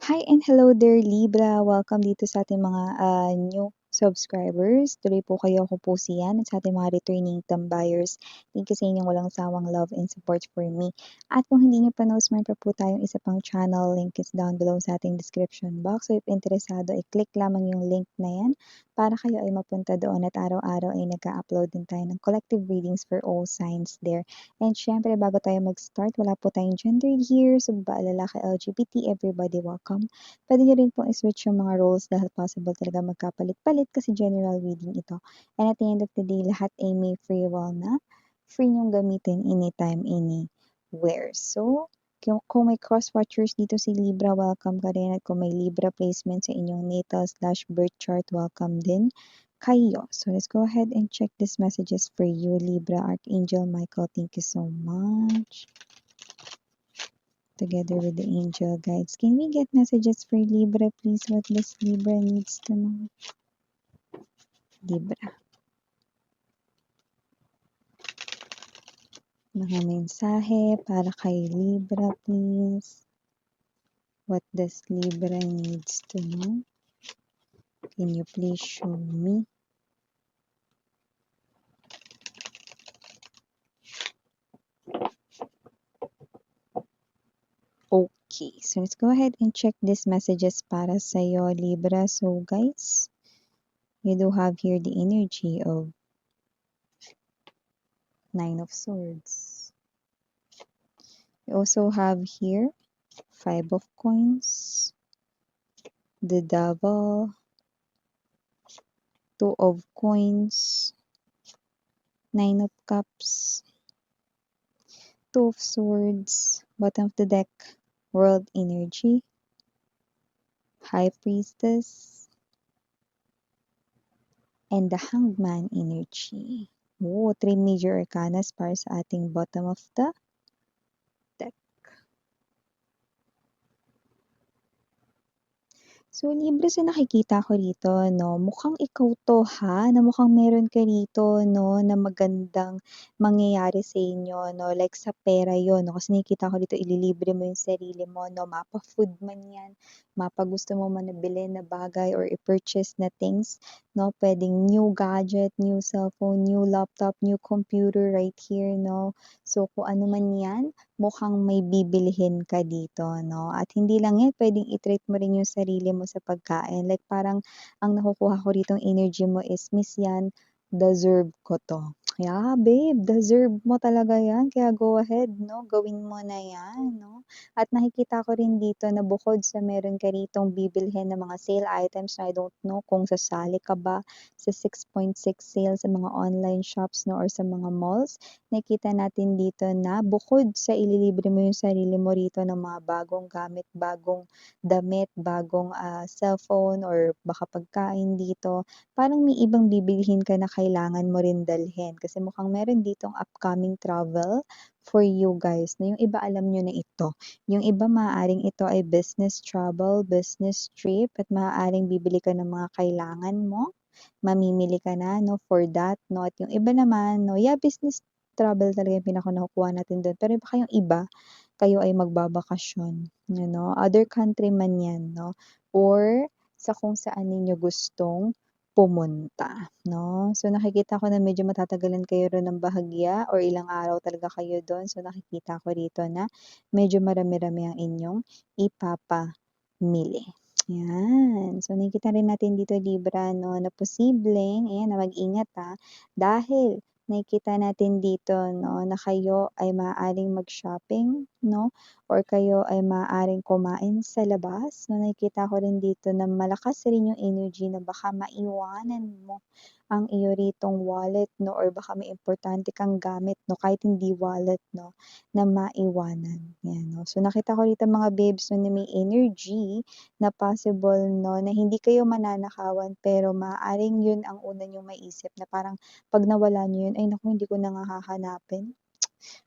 Hi and hello there, Libra. Welcome dito sa ating mga new subscribers. Tuloy po kayo, ako po si Yan at sa ating mga returning tambayers. Thank you sa inyong walang sawang love and support for me. At kung hindi niyo pa knows, meron pa po tayong isa pang channel. Link is down below sa ating description box. So if interesado, i-click lamang yung link na yan para kayo ay mapunta doon at araw-araw ay nag-upload din tayo ng collective readings for all signs there. And syempre, bago tayo mag-start, wala po tayong gender here. So, babae, lalaki, LGBT, everybody welcome. Pwede nyo rin pong i-switch yung mga roles dahil possible talaga magkapalit-palit kasi general reading ito. And at the end of the day, lahat ay may free will na. Free nyong gamitin anytime, anywhere. So, kung may cross-watchers dito si Libra, welcome ka rin. At kung may Libra placement sa inyong natal/birth chart, welcome din kayo. So let's go ahead and check these messages for you, Libra. Archangel Michael, thank you so much. Together with the angel guides, can we get messages for Libra, please? What this Libra needs to know? Libra. Mga mensahe para kay Libra, please. What does Libra needs to know? Can you please show me? Okay, so let's go ahead and check these messages para sa'yo, Libra. So guys, you do have here the energy of Nine of Swords. You also have here Five of Coins, the Devil, Two of Coins, Nine of Cups, Two of Swords, bottom of the deck, World Energy, High Priestess, and the Hangman Energy. Oh, three major arcanas para sa ating bottom of the deck. So, Libra, sa nakikita ko rito, no, mukhang ikaw to ha, na mukhang meron ka rito, no, na magandang mangyayari sa inyo, no, like sa pera yon, no, kasi nakikita ko dito, ililibre mo yung sarili mo, no, mapa-food man yan, mapa-gusto mo man nabili na bagay or i-purchase na things, no, pwedeng new gadget, new cellphone, new laptop, new computer right here, no, so kung ano man yan, mukhang may bibilihin ka dito, no? At hindi lang yan, pwedeng i-treat mo rin yung sarili mo sa pagkain. Like parang ang nakukuha ko rito energy mo is, Miss Yan, deserve ko to. Yeah, babe, deserve mo talaga yan. Kaya go ahead, no? Gawin mo na yan, no? At nakikita ko rin dito na bukod sa meron ka ritong bibilhin ng mga sale items na I don't know kung sasali ka ba sa 6.6 sale sa mga online shops, no? Or sa mga malls, nakita natin dito na bukod sa ililibre mo yung sarili mo rito ng mga bagong gamit, bagong damit, bagong cellphone or baka pagkain dito, parang may ibang bibilihin ka na kailangan mo rin dalhin. Kasi mukhang meron ditong upcoming travel for you guys. Na yung iba alam nyo na ito. Yung iba maaaring ito ay business travel, business trip, at maaaring bibili ka ng mga kailangan mo, mamimili ka na, no, for that, no, at yung iba naman, no, yeah, business travel talaga yung pinaka-nakukuha natin doon. Pero baka yung iba, kayo ay magbabakasyon, you know, other country man yan, no, or sa kung saan ninyo gustong pumunta, no. So nakikita ko na medyo matatagalan kayo ron ng bahagya or ilang araw talaga kayo doon. So nakikita ko rito na medyo marami-rami ang inyong ipapamili. Yan. So nakikita rin natin dito, Libra, no, na posibleng, ayan, na mag-ingat ha, dahil nakikita natin dito, no, na kayo ay maaaring mag-shopping, no, or kayo ay maaaring kumain sa labas, no. Nakikita ko rin dito na malakas rin yung energy na baka maiwanan mo ang iyo ritong wallet, no, or baka may importante kang gamit, no, kahit hindi wallet, no, na maiwanan. Yan, no. So nakita ko rito mga babes, no, na may energy na possible, no, na hindi kayo mananakawan pero maaaring yun ang una niyong maisip na parang 'pag nawala niyo yun, "Ay naku, hindi ko na nga hahanapin."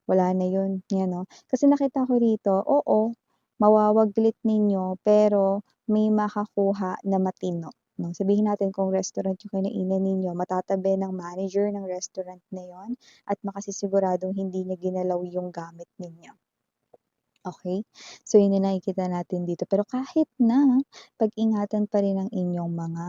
Wala na yun, yan 'no. Kasi nakita ko rito, oo, mawawaglit ninyo pero may makakuha na matino, 'no. Sabihin natin kung restaurant yung kinainan ninyo, matatabi ng manager ng restaurant na yun at makasisiguradong hindi niya ginalaw yung gamit ninyo. Okay. So yun yung nakikita natin dito. Pero kahit na pag-ingatan pa rin ang inyong mga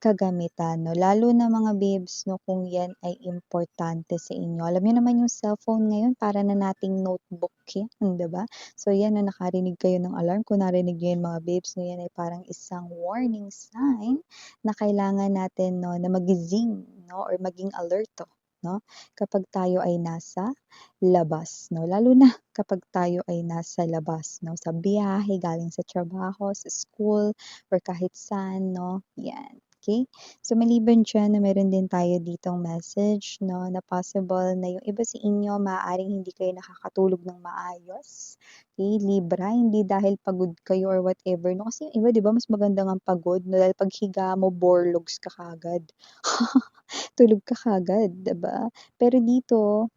kagamitan 'no, lalo na mga babes 'no, kung yan ay importante sa inyo. Alam niyo naman yung cellphone ngayon para na nating notebook yan, 'di ba? So yan 'no, nakarinig kayo ng alarm, kung narinig niyo yan mga babes 'no, yan ay parang isang warning sign na kailangan natin 'no, na magising 'no, or maging alerto 'no, kapag tayo ay nasa labas 'no, lalo na kapag tayo ay nasa labas 'no, sa biyahe, galing sa trabaho, sa school, or kahit saan 'no, 'yan, okey. So maliban diyan na meron din tayo ditong message 'no, na possible na yung iba sa inyo maaaring hindi kayo nakakatulog ng maayos, okey, Libra. Hindi dahil pagod kayo or whatever 'no, kasi yung iba 'di ba mas maganda ngang pagod 'no, dahil paghiga mo borlogs ka kaagad. Tulog ka kaagad, 'di ba? Pero dito,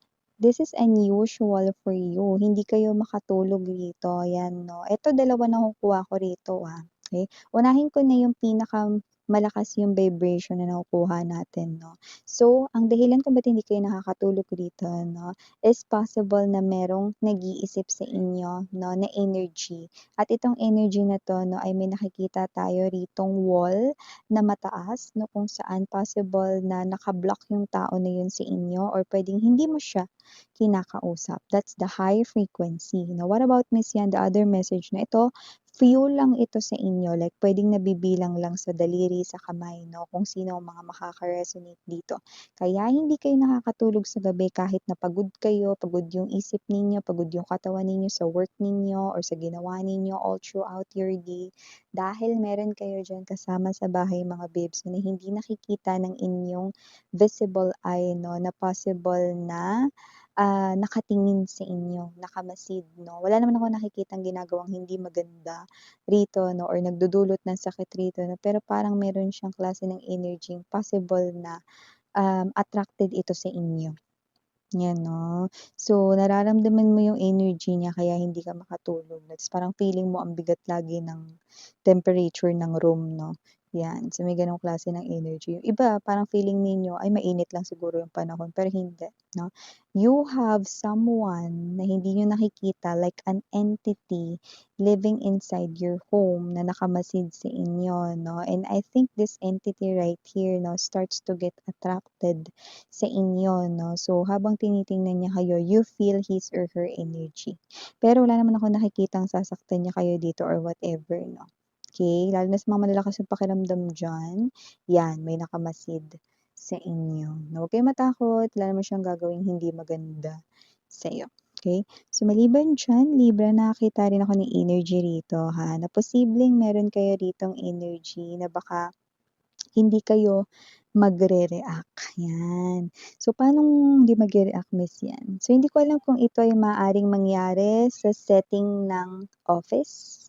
this is unusual for you, hindi kayo makatulog rito, 'yan 'no. Eto dalawa nakukuha ko rito, okey. Unahin ko na yung pinakamalakas yung vibration na nakukuha natin 'no. So, ang dahilan kung ba't hindi kayo nakakatulog rito 'no, is possible na merong nag-iisip sa inyo 'no, na energy. At itong energy na 'to 'no, ay may nakikita tayo ritong wall na mataas 'no, kung saan possible na naka-block yung tao na yun sa inyo or puwedeng hindi mo siya kinakausap. That's the high frequency. Now, what about Miss Yan, the other message na ito, few lang ito sa inyo, like puwedeng nabibilang lang sa daliri, sa kamay 'no, kung sino ang mga makaka-resonate dito. Kaya hindi kayo nakakatulog sa gabi kahit na pagod kayo, pagod yung isip ninyo, pagod yung katawan ninyo sa work ninyo or sa ginawa ninyo all throughout your day. Dahil meron kayo diyan kasama sa bahay mga babes na hindi nakikita ng inyong visible eye 'no, na possible na, nakatingin sa inyo, nakamasid 'no. Wala naman akong nakikitang ginagawang hindi maganda rito 'no or nagdudulot ng sakit rito 'no, pero parang meron siyang klase ng energy possible na, attracted ito sa inyo. 'Yan 'no. So, nararamdaman mo yung energy niya kaya hindi ka makatulog. That's parang feeling mo ang bigat lagi ng temperature ng room 'no, 'yan. So, may gano'ng klase ng energy. Yung iba parang feeling ninyo, ay mainit lang siguro yung panahon, pero hindi 'no. You have someone na hindi niyo nakikita like an entity living inside your home na nakamasid sa inyo 'no, and I think this entity right here 'no, starts to get attracted sa inyo 'no. So, habang tinitingnan niya kayo, you feel his or her energy. Pero wala naman akong nakikitang sasaktan niya kayo dito or whatever 'no. Okay, lalo na sa mga malalakas yung pakiramdam diyan, 'yan may nakamasid sa inyo 'no. Huwag kayong matakot, wala naman siyang gagawing hindi maganda sa'yo, okey. So, maliban diyan, Libra, nakakita rin ako ng energy rito na posibleng meron kayo ritong energy na baka hindi kayo magre-react, 'yan. So, paanong hindi magre-react, Miss 'yan? So, hindi ko alam kung ito ay maaaring mangyari sa setting ng office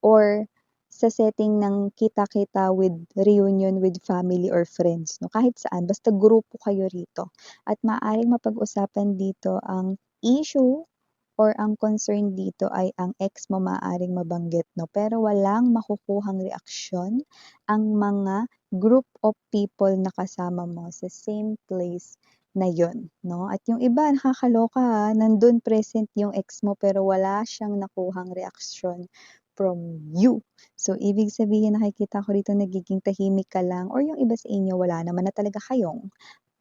or sa setting ng kita-kita with reunion with family or friends 'no, kahit saan basta grupo kayo rito at maaaring mapag-usapan dito ang issue or ang concern dito ay ang ex mo maaaring mabanggit 'no, pero walang makukuhang reaksyon ang mga group of people na kasama mo sa same place na yun 'no. At yung iba nakakaloka, nandun present yung ex mo pero wala siyang nakuhang reaksyon from you. So, ibig sabihin nakikita ko rito nagiging tahimik ka lang or yung iba sa inyo wala naman na talaga kayong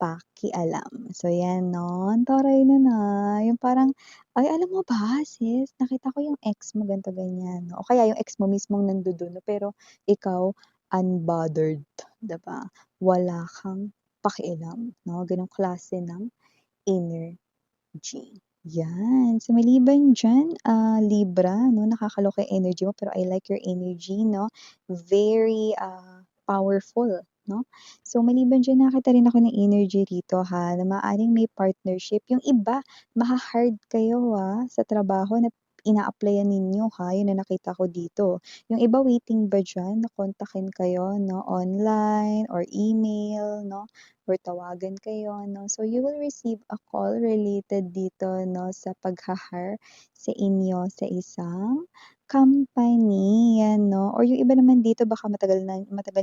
pakialam. So, 'yan 'no, ang taray nun, yung parang, "Ay, alam mo ba sis, nakita ko yung ex mo ganito, ganyan." O kaya yung ex mo mismong nandudun 'no, pero ikaw unbothered, 'di ba? Wala kang pakialam 'no, gano'ng klase ng energy. 'Yan. So, maliban diyan, Libra 'no, nakakaloka yung energy mo pero I like your energy 'no, very, powerful 'no. So, maliban diyan nakakita rin ako ng energy rito na maaaring may partnership. Yung iba maha-hard kayo, sa trabaho na ina-applyan ninyo, yun ang nakita ko dito. Yung iba waiting ba diyan na kontakin kayo 'no, online or email 'no, or tawagan kayo 'no. So, you will receive a call related dito 'no, sa pagha-hire sa inyo sa isang company, 'yan 'no. Or yung iba naman dito baka matagal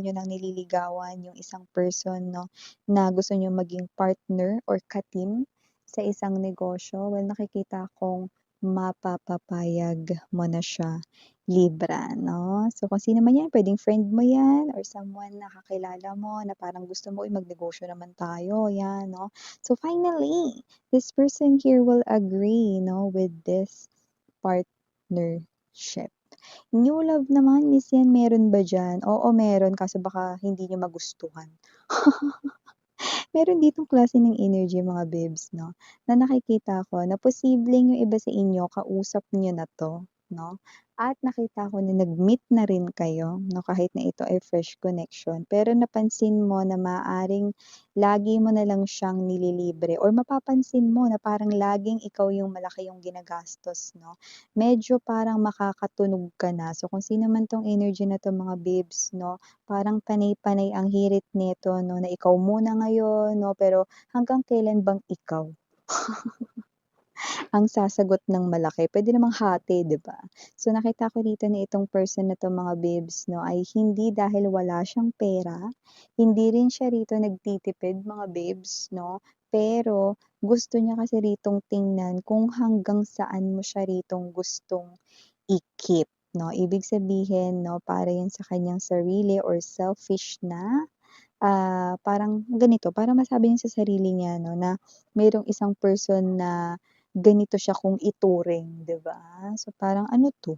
niyo ng nililigawan yung isang person 'no, na gusto niyong maging partner or ka-team sa isang negosyo. Well, nakikita kong mapapapayag mo na siya Libra, 'no? So, kung sino man 'yan, puwedeng friend mo 'yan or someone na kakilala mo na parang gusto mo, "Uy, magnegosyo naman tayo," 'yan, 'no? So, finally, this person here will agree, 'no, with this partnership. New love naman, Miss 'yan, meron ba diyan? Oo, meron kaso baka hindi niyo magustuhan. Meron ditong klase ng energy mga babes 'no, na nakikita ko na posibleng yung iba sa inyo kausap niyo na 'to 'no, at nakita ko na nag-meet na rin kayo 'no, kahit na ito ay fresh connection. Pero napansin mo na maaaring lagi mo na lang siyang nililibre or mapapansin mo na parang laging ikaw yung malaki yung ginagastos 'no. Medyo parang makakatunog ka na. So, kung sino man 'tong energy na 'to mga babes 'no, parang panay-panay ang hirit nito 'no, na ikaw muna ngayon 'no, pero hanggang kailan bang ikaw ang sasagot ng malaki, puwede namang hati 'di ba? So nakita ko dito na itong person na 'to mga babes 'no, ay hindi dahil wala siyang pera, hindi rin siya rito nagtitipid mga babes 'no, pero gusto niya kasi ritong tingnan kung hanggang saan mo siya ritong gustong i-keep 'no. Ibig sabihin 'no, para 'yan sa kanyang sarili or selfish na parang ganito, para masabi niya sa sarili niya 'no, na merong isang person na ganito siya kung ituring, 'di ba? So, parang ano 'to,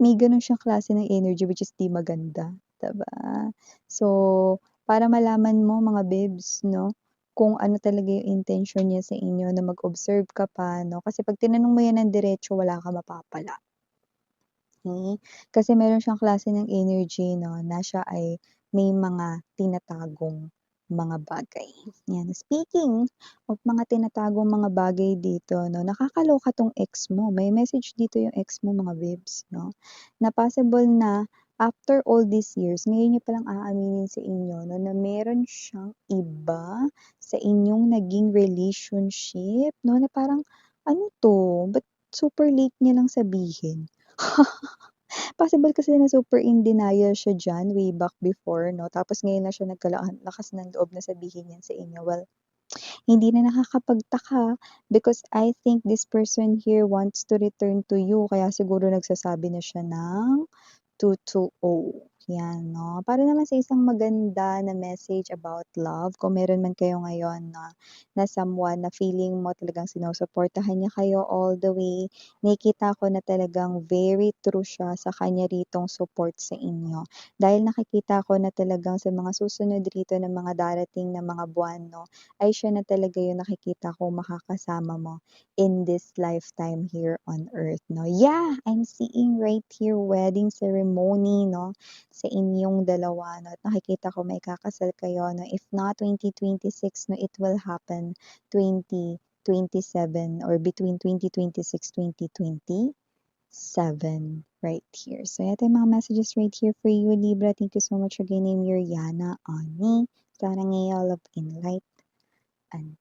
may gano'n siyang klase ng energy which is 'di maganda, 'di ba? So, para malaman mo mga babes 'no, kung ano talaga yung intention niya sa inyo na mag-observe ka pa 'no, kasi 'pag tinanong mo 'yan ng diretso wala kang mapapala. Kasi meron siyang klase ng energy 'no, na siya ay may mga tinatagong mga bagay, 'yan. Speaking of mga tinatagong mga bagay dito 'no, nakakaloka 'tong ex mo. May message dito yung ex mo mga babes 'no, na possible na after all these years ngayon niyo palang aaminin sa inyo 'no, na meron siyang iba sa inyong naging relationship 'no, na parang ano 'to, ba't super late niya lang sabihin? Possible kasi na super in denial siya diyan way back before 'no, tapos ngayon lang siya lakas ng loob na sabihin yan sa inyo. Well, hindi na nakakapagtaka because I think this person here wants to return to you kaya siguro nagsasabi na siya ng 220, 'yan 'no. Para naman sa isang maganda na message about love, kung meron man kayo ngayon na someone na feeling mo talagang sinusuportahan niya kayo all the way, nakikita ko na talagang very true siya sa kanya ritong support sa inyo. Dahil nakikita ko na talagang sa mga susunod rito na mga darating na mga buwan 'no, ay siya na talaga yung nakikita kong makakasama mo in this lifetime here on earth 'no. Yeah, I'm seeing right here wedding ceremony 'no, sa inyong dalawa 'no, at nakikita ko maikakasal kayo 'no, if not 2026 no, it will happen 2027 or between 2026, 2027 right here. So ito yung mga messages right here for you Libra. Thank you so much again. I'm Yuriana Ani. Sarang all of in light and